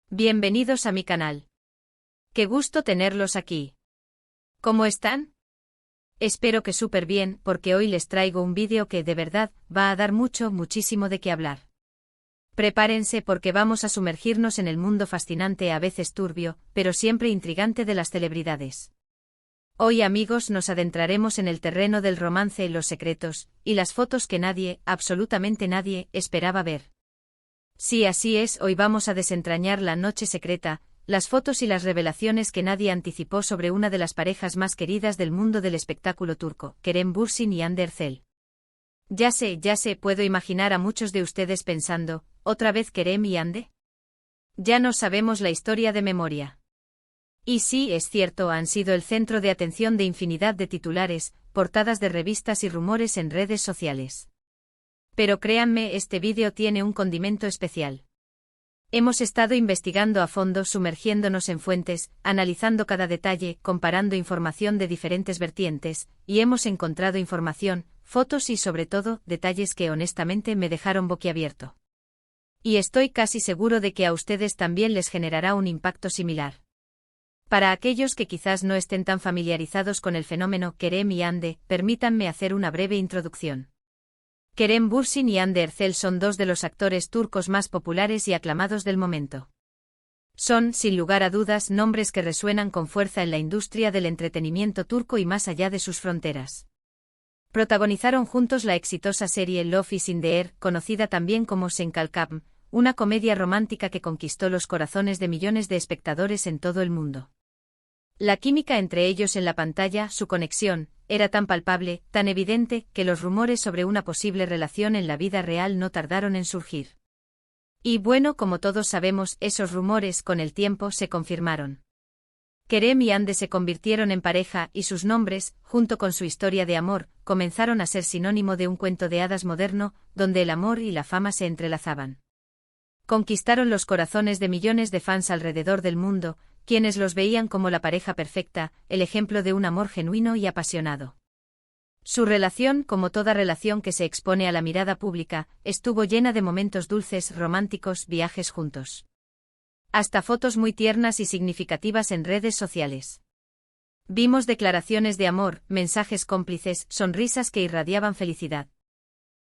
Bienvenidos a mi canal. Qué gusto tenerlos aquí. ¿Cómo están? Espero que súper bien, porque hoy les traigo un vídeo que de verdad va a dar muchísimo de qué hablar. Prepárense porque vamos a sumergirnos en el mundo fascinante, a veces turbio, pero siempre intrigante de las celebridades. Hoy, amigos, nos adentraremos en el terreno del romance, los secretos, y las fotos que nadie, absolutamente nadie, esperaba ver. Sí, así es, hoy vamos a desentrañar la noche secreta, las fotos y las revelaciones que nadie anticipó sobre una de las parejas más queridas del mundo del espectáculo turco, Kerem Bürsin y Hande Erçel. Ya sé, puedo imaginar a muchos de ustedes pensando, ¿otra vez Kerem y Hande? Ya no sabemos la historia de memoria. Y sí, es cierto, han sido el centro de atención de infinidad de titulares, portadas de revistas y rumores en redes sociales. Pero créanme, este vídeo tiene un condimento especial. Hemos estado investigando a fondo, sumergiéndonos en fuentes, analizando cada detalle, comparando información de diferentes vertientes, y hemos encontrado información, fotos y sobre todo, detalles que honestamente me dejaron boquiabierto. Y estoy casi seguro de que a ustedes también les generará un impacto similar. Para aquellos que quizás no estén tan familiarizados con el fenómeno Kerem y Hande, permítanme hacer una breve introducción. Kerem Bürsin y Hande Erçel son dos de los actores turcos más populares y aclamados del momento. Son, sin lugar a dudas, nombres que resuenan con fuerza en la industria del entretenimiento turco y más allá de sus fronteras. Protagonizaron juntos la exitosa serie Love is in the Air, conocida también como Sen Kalkam, una comedia romántica que conquistó los corazones de millones de espectadores en todo el mundo. La química entre ellos en la pantalla, su conexión, era tan palpable, tan evidente, que los rumores sobre una posible relación en la vida real no tardaron en surgir. Y bueno, como todos sabemos, esos rumores con el tiempo se confirmaron. Kerem y Hande se convirtieron en pareja y sus nombres, junto con su historia de amor, comenzaron a ser sinónimo de un cuento de hadas moderno, donde el amor y la fama se entrelazaban. Conquistaron los corazones de millones de fans alrededor del mundo, quienes los veían como la pareja perfecta, el ejemplo de un amor genuino y apasionado. Su relación, como toda relación que se expone a la mirada pública, estuvo llena de momentos dulces, románticos, viajes juntos. Hasta fotos muy tiernas y significativas en redes sociales. Vimos declaraciones de amor, mensajes cómplices, sonrisas que irradiaban felicidad.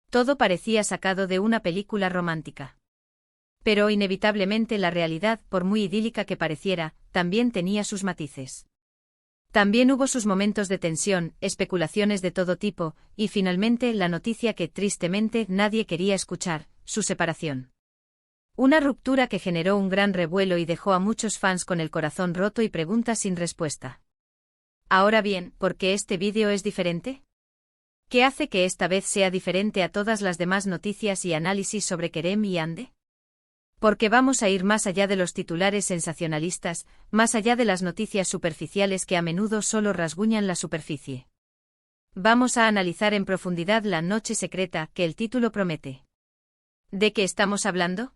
Todo parecía sacado de una película romántica. Pero inevitablemente la realidad, por muy idílica que pareciera, también tenía sus matices. También hubo sus momentos de tensión, especulaciones de todo tipo, y finalmente la noticia que tristemente nadie quería escuchar, su separación. Una ruptura que generó un gran revuelo y dejó a muchos fans con el corazón roto y preguntas sin respuesta. Ahora bien, ¿por qué este vídeo es diferente? ¿Qué hace que esta vez sea diferente a todas las demás noticias y análisis sobre Kerem y Hande? Porque vamos a ir más allá de los titulares sensacionalistas, más allá de las noticias superficiales que a menudo solo rasguñan la superficie. Vamos a analizar en profundidad la noche secreta que el título promete. ¿De qué estamos hablando?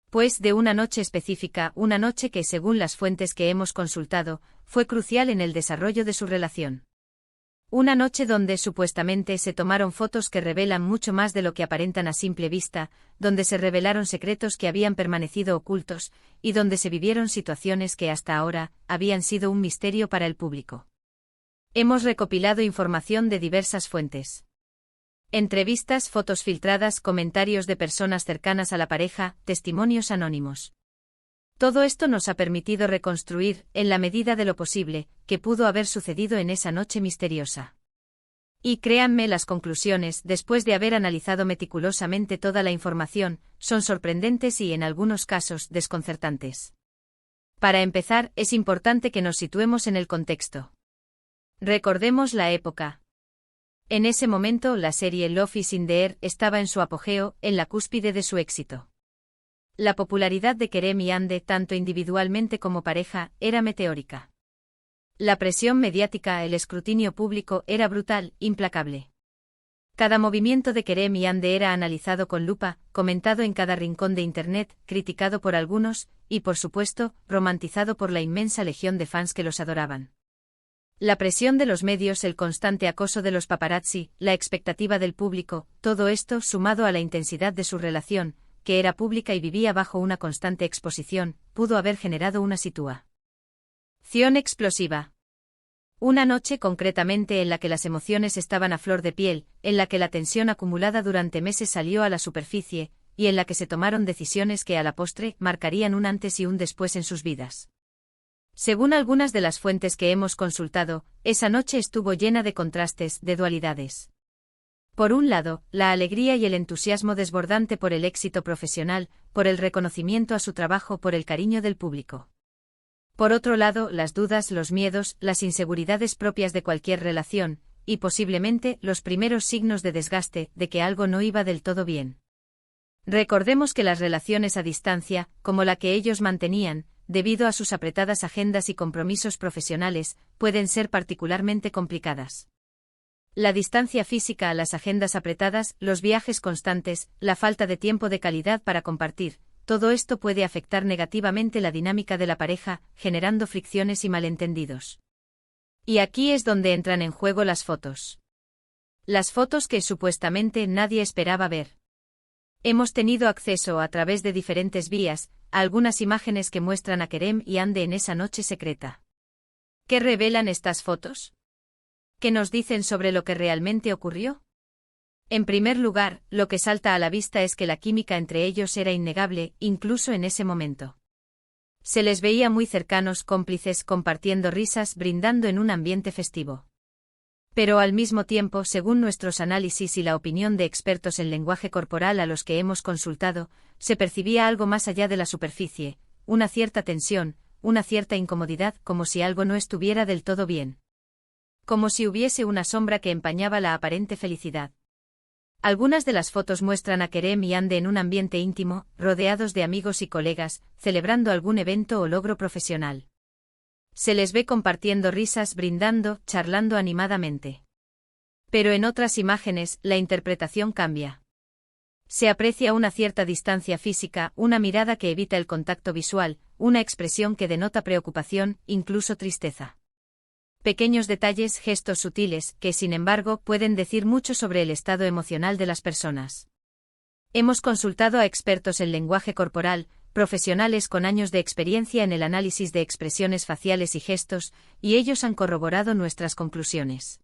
Pues de una noche específica, una noche que, según las fuentes que hemos consultado, fue crucial en el desarrollo de su relación. Una noche donde supuestamente se tomaron fotos que revelan mucho más de lo que aparentan a simple vista, donde se revelaron secretos que habían permanecido ocultos, y donde se vivieron situaciones que hasta ahora habían sido un misterio para el público. Hemos recopilado información de diversas fuentes. Entrevistas, fotos filtradas, comentarios de personas cercanas a la pareja, testimonios anónimos. Todo esto nos ha permitido reconstruir, en la medida de lo posible, qué pudo haber sucedido en esa noche misteriosa. Y créanme, las conclusiones, después de haber analizado meticulosamente toda la información, son sorprendentes y en algunos casos desconcertantes. Para empezar, es importante que nos situemos en el contexto. Recordemos la época. En ese momento, la serie Love is in the Air estaba en su apogeo, en la cúspide de su éxito. La popularidad de Kerem y Hande, tanto individualmente como pareja, era meteórica. La presión mediática, el escrutinio público, era brutal, implacable. Cada movimiento de Kerem y Hande era analizado con lupa, comentado en cada rincón de Internet, criticado por algunos, y por supuesto, romantizado por la inmensa legión de fans que los adoraban. La presión de los medios, el constante acoso de los paparazzi, la expectativa del público, todo esto, sumado a la intensidad de su relación, que era pública y vivía bajo una constante exposición, pudo haber generado una situación explosiva. Una noche concretamente en la que las emociones estaban a flor de piel, en la que la tensión acumulada durante meses salió a la superficie, y en la que se tomaron decisiones que a la postre marcarían un antes y un después en sus vidas. Según algunas de las fuentes que hemos consultado, esa noche estuvo llena de contrastes, de dualidades. Por un lado, la alegría y el entusiasmo desbordante por el éxito profesional, por el reconocimiento a su trabajo, por el cariño del público. Por otro lado, las dudas, los miedos, las inseguridades propias de cualquier relación, y posiblemente los primeros signos de desgaste, de que algo no iba del todo bien. Recordemos que las relaciones a distancia, como la que ellos mantenían, debido a sus apretadas agendas y compromisos profesionales, pueden ser particularmente complicadas. La distancia física, las agendas apretadas, los viajes constantes, la falta de tiempo de calidad para compartir, todo esto puede afectar negativamente la dinámica de la pareja, generando fricciones y malentendidos. Y aquí es donde entran en juego las fotos. Las fotos que supuestamente nadie esperaba ver. Hemos tenido acceso, a través de diferentes vías, a algunas imágenes que muestran a Kerem y Hande en esa noche secreta. ¿Qué revelan estas fotos? ¿Qué nos dicen sobre lo que realmente ocurrió? En primer lugar, lo que salta a la vista es que la química entre ellos era innegable, incluso en ese momento. Se les veía muy cercanos, cómplices, compartiendo risas, brindando en un ambiente festivo. Pero al mismo tiempo, según nuestros análisis y la opinión de expertos en lenguaje corporal a los que hemos consultado, se percibía algo más allá de la superficie, una cierta tensión, una cierta incomodidad, como si algo no estuviera del todo bien. Como si hubiese una sombra que empañaba la aparente felicidad. Algunas de las fotos muestran a Kerem y Hande en un ambiente íntimo, rodeados de amigos y colegas, celebrando algún evento o logro profesional. Se les ve compartiendo risas, brindando, charlando animadamente. Pero en otras imágenes, la interpretación cambia. Se aprecia una cierta distancia física, una mirada que evita el contacto visual, una expresión que denota preocupación, incluso tristeza. Pequeños detalles, gestos sutiles, que sin embargo pueden decir mucho sobre el estado emocional de las personas. Hemos consultado a expertos en lenguaje corporal, profesionales con años de experiencia en el análisis de expresiones faciales y gestos, y ellos han corroborado nuestras conclusiones.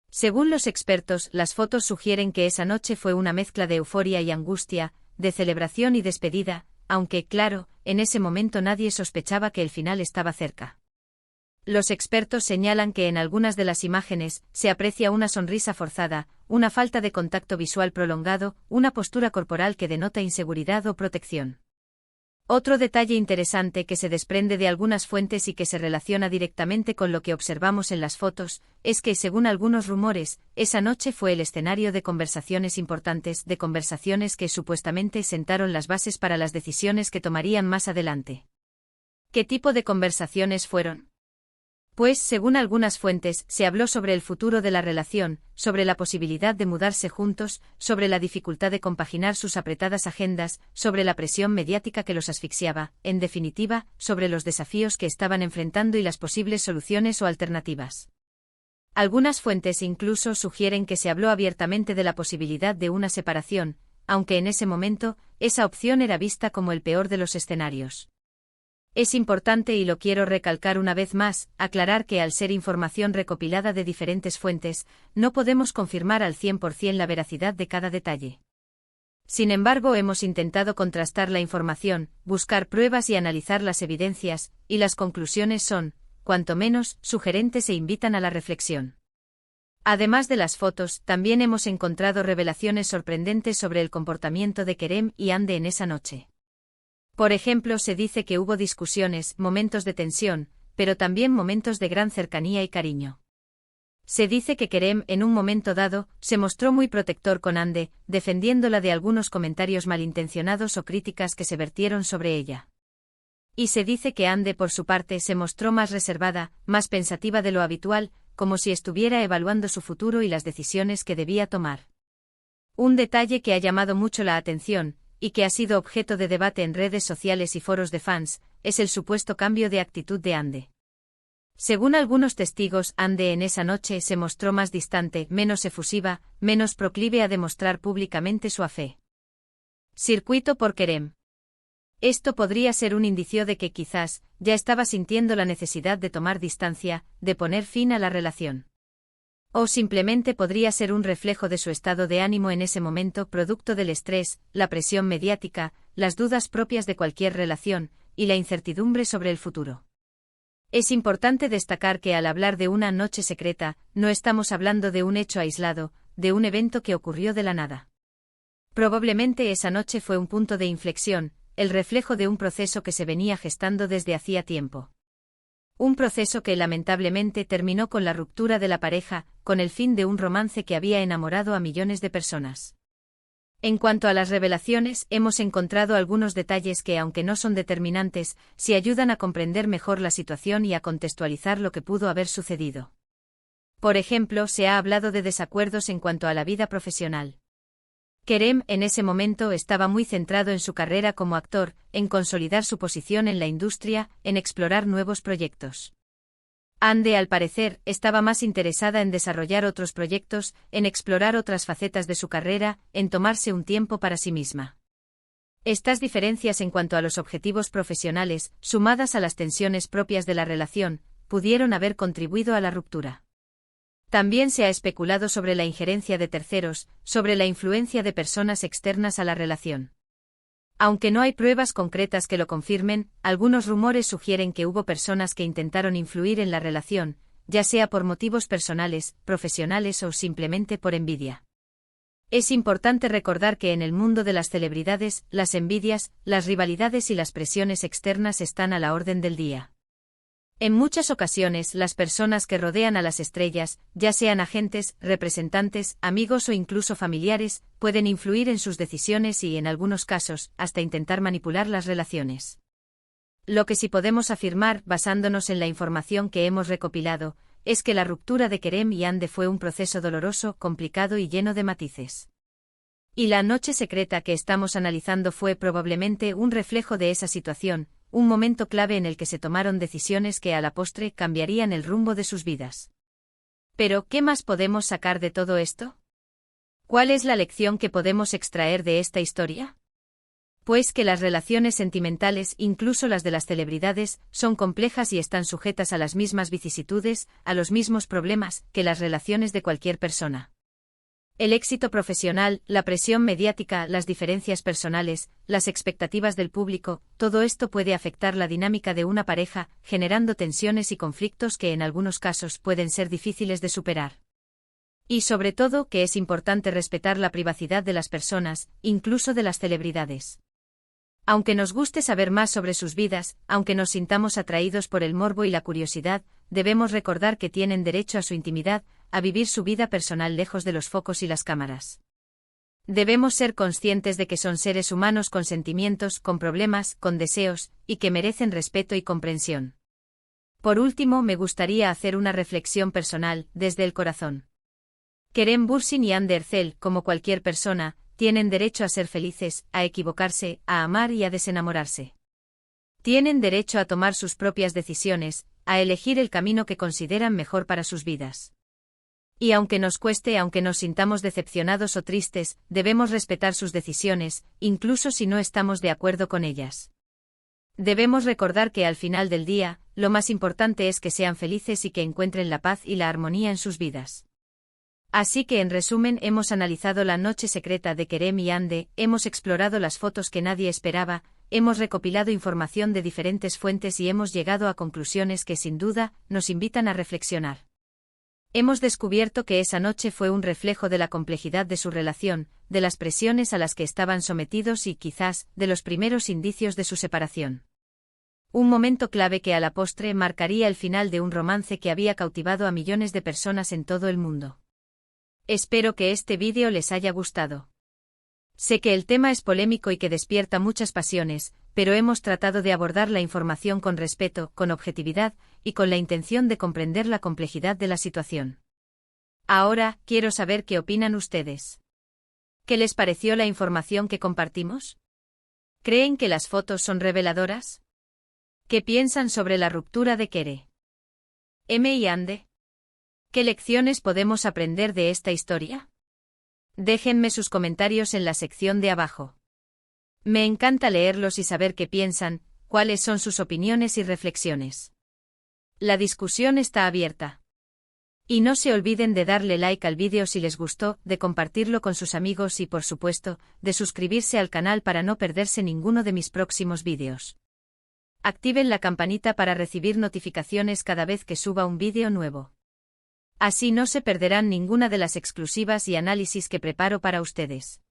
Según los expertos, las fotos sugieren que esa noche fue una mezcla de euforia y angustia, de celebración y despedida, aunque, claro, en ese momento nadie sospechaba que el final estaba cerca. Los expertos señalan que en algunas de las imágenes se aprecia una sonrisa forzada, una falta de contacto visual prolongado, una postura corporal que denota inseguridad o protección. Otro detalle interesante que se desprende de algunas fuentes y que se relaciona directamente con lo que observamos en las fotos, es que, según algunos rumores, esa noche fue el escenario de conversaciones importantes, de conversaciones que supuestamente sentaron las bases para las decisiones que tomarían más adelante. ¿Qué tipo de conversaciones fueron? Pues, según algunas fuentes, se habló sobre el futuro de la relación, sobre la posibilidad de mudarse juntos, sobre la dificultad de compaginar sus apretadas agendas, sobre la presión mediática que los asfixiaba, en definitiva, sobre los desafíos que estaban enfrentando y las posibles soluciones o alternativas. Algunas fuentes incluso sugieren que se habló abiertamente de la posibilidad de una separación, aunque en ese momento, esa opción era vista como el peor de los escenarios. Es importante, y lo quiero recalcar una vez más, aclarar que al ser información recopilada de diferentes fuentes, no podemos confirmar al 100% la veracidad de cada detalle. Sin embargo, hemos intentado contrastar la información, buscar pruebas y analizar las evidencias, y las conclusiones son, cuanto menos, sugerentes e invitan a la reflexión. Además de las fotos, también hemos encontrado revelaciones sorprendentes sobre el comportamiento de Kerem y Hande en esa noche. Por ejemplo, se dice que hubo discusiones, momentos de tensión, pero también momentos de gran cercanía y cariño. Se dice que Kerem, en un momento dado, se mostró muy protector con Hande, defendiéndola de algunos comentarios malintencionados o críticas que se vertieron sobre ella. Y se dice que Hande, por su parte, se mostró más reservada, más pensativa de lo habitual, como si estuviera evaluando su futuro y las decisiones que debía tomar. Un detalle que ha llamado mucho la atención, y que ha sido objeto de debate en redes sociales y foros de fans, es el supuesto cambio de actitud de Hande. Según algunos testigos, Hande en esa noche se mostró más distante, menos efusiva, menos proclive a demostrar públicamente su afecto. Circuito por Kerem. Esto podría ser un indicio de que quizás ya estaba sintiendo la necesidad de tomar distancia, de poner fin a la relación. O simplemente podría ser un reflejo de su estado de ánimo en ese momento producto del estrés, la presión mediática, las dudas propias de cualquier relación, y la incertidumbre sobre el futuro. Es importante destacar que al hablar de una noche secreta, no estamos hablando de un hecho aislado, de un evento que ocurrió de la nada. Probablemente esa noche fue un punto de inflexión, el reflejo de un proceso que se venía gestando desde hacía tiempo. Un proceso que lamentablemente terminó con la ruptura de la pareja, con el fin de un romance que había enamorado a millones de personas. En cuanto a las revelaciones, hemos encontrado algunos detalles que, aunque no son determinantes, sí ayudan a comprender mejor la situación y a contextualizar lo que pudo haber sucedido. Por ejemplo, se ha hablado de desacuerdos en cuanto a la vida profesional. Kerem en ese momento estaba muy centrado en su carrera como actor, en consolidar su posición en la industria, en explorar nuevos proyectos. Hande, al parecer, estaba más interesada en desarrollar otros proyectos, en explorar otras facetas de su carrera, en tomarse un tiempo para sí misma. Estas diferencias en cuanto a los objetivos profesionales, sumadas a las tensiones propias de la relación, pudieron haber contribuido a la ruptura. También se ha especulado sobre la injerencia de terceros, sobre la influencia de personas externas a la relación. Aunque no hay pruebas concretas que lo confirmen, algunos rumores sugieren que hubo personas que intentaron influir en la relación, ya sea por motivos personales, profesionales o simplemente por envidia. Es importante recordar que en el mundo de las celebridades, las envidias, las rivalidades y las presiones externas están a la orden del día. En muchas ocasiones, las personas que rodean a las estrellas, ya sean agentes, representantes, amigos o incluso familiares, pueden influir en sus decisiones y, en algunos casos, hasta intentar manipular las relaciones. Lo que sí podemos afirmar, basándonos en la información que hemos recopilado, es que la ruptura de Kerem y Hande fue un proceso doloroso, complicado y lleno de matices. Y la noche secreta que estamos analizando fue probablemente un reflejo de esa situación, un momento clave en el que se tomaron decisiones que a la postre cambiarían el rumbo de sus vidas. Pero, ¿qué más podemos sacar de todo esto? ¿Cuál es la lección que podemos extraer de esta historia? Pues que las relaciones sentimentales, incluso las de las celebridades, son complejas y están sujetas a las mismas vicisitudes, a los mismos problemas, que las relaciones de cualquier persona. El éxito profesional, la presión mediática, las diferencias personales, las expectativas del público, todo esto puede afectar la dinámica de una pareja, generando tensiones y conflictos que en algunos casos pueden ser difíciles de superar. Y sobre todo que es importante respetar la privacidad de las personas, incluso de las celebridades. Aunque nos guste saber más sobre sus vidas, aunque nos sintamos atraídos por el morbo y la curiosidad, debemos recordar que tienen derecho a su intimidad, a vivir su vida personal lejos de los focos y las cámaras. Debemos ser conscientes de que son seres humanos con sentimientos, con problemas, con deseos, y que merecen respeto y comprensión. Por último, me gustaría hacer una reflexión personal, desde el corazón. Kerem Bürsin y Hande Erçel, como cualquier persona, tienen derecho a ser felices, a equivocarse, a amar y a desenamorarse. Tienen derecho a tomar sus propias decisiones, a elegir el camino que consideran mejor para sus vidas. Y aunque nos cueste, aunque nos sintamos decepcionados o tristes, debemos respetar sus decisiones, incluso si no estamos de acuerdo con ellas. Debemos recordar que al final del día, lo más importante es que sean felices y que encuentren la paz y la armonía en sus vidas. Así que en resumen hemos analizado la noche secreta de Kerem y Hande, hemos explorado las fotos que nadie esperaba, hemos recopilado información de diferentes fuentes y hemos llegado a conclusiones que sin duda nos invitan a reflexionar. Hemos descubierto que esa noche fue un reflejo de la complejidad de su relación, de las presiones a las que estaban sometidos y quizás de los primeros indicios de su separación. Un momento clave que a la postre marcaría el final de un romance que había cautivado a millones de personas en todo el mundo. Espero que este vídeo les haya gustado. Sé que el tema es polémico y que despierta muchas pasiones, pero hemos tratado de abordar la información con respeto, con objetividad, y con la intención de comprender la complejidad de la situación. Ahora, quiero saber qué opinan ustedes. ¿Qué les pareció la información que compartimos? ¿Creen que las fotos son reveladoras? ¿Qué piensan sobre la ruptura de Kerem y Hande? ¿Qué lecciones podemos aprender de esta historia? Déjenme sus comentarios en la sección de abajo. Me encanta leerlos y saber qué piensan, cuáles son sus opiniones y reflexiones. La discusión está abierta. Y no se olviden de darle like al vídeo si les gustó, de compartirlo con sus amigos y, por supuesto, de suscribirse al canal para no perderse ninguno de mis próximos vídeos. Activen la campanita para recibir notificaciones cada vez que suba un vídeo nuevo. Así no se perderán ninguna de las exclusivas y análisis que preparo para ustedes.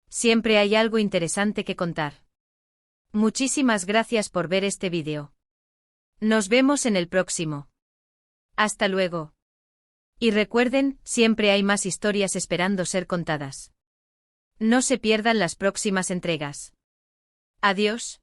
Siempre hay algo interesante que contar. Muchísimas gracias por ver este vídeo. Nos vemos en el próximo. Hasta luego. Y recuerden, siempre hay más historias esperando ser contadas. No se pierdan las próximas entregas. Adiós.